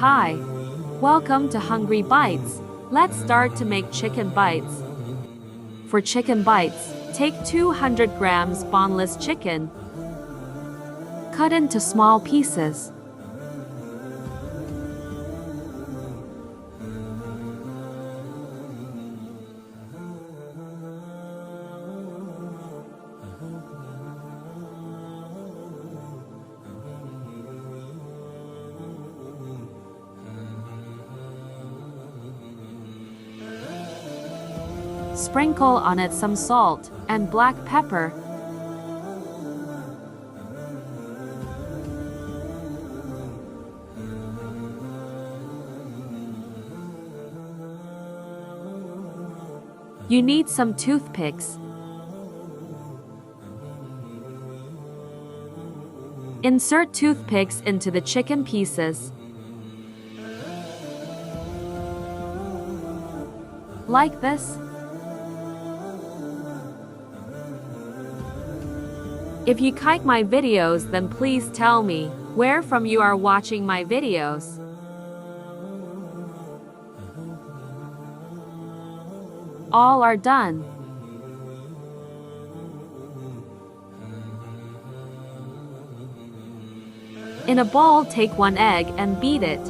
Hi! Welcome to Hungry Bites. Let's start to make chicken bites. For chicken bites, take 200 grams boneless chicken. Cut into small pieces. Sprinkle on it some salt and black pepper. You need some toothpicks. Insert toothpicks into the chicken pieces. Like this. If you like my videos, then please tell me where from you are watching my videos. All are done. In a bowl, take 1 egg and beat it.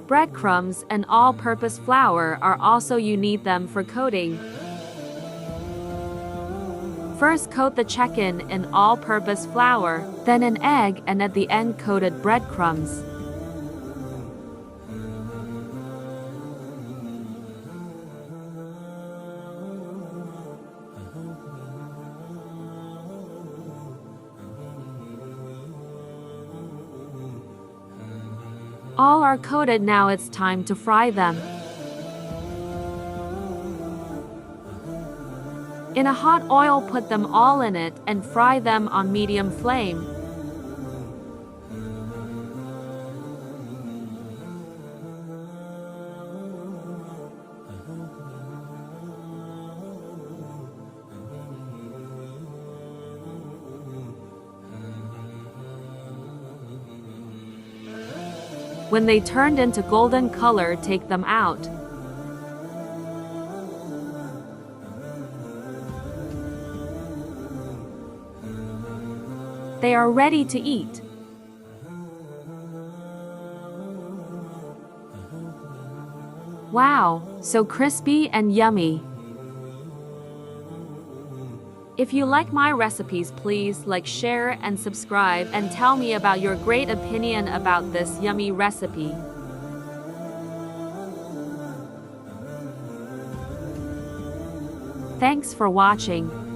Breadcrumbs and all-purpose flour are also you need them for coating. First coat the chicken in all-purpose flour, then an egg, and at the end coated breadcrumbs. All are coated, now it's time to fry them. In a hot oil, put them all in it and fry them on medium flame. When they turned into golden color, take them out. They are ready to eat. Wow, so crispy and yummy. If you like my recipes, please like, share, and subscribe, and tell me about your great opinion about this yummy recipe. Thanks for watching.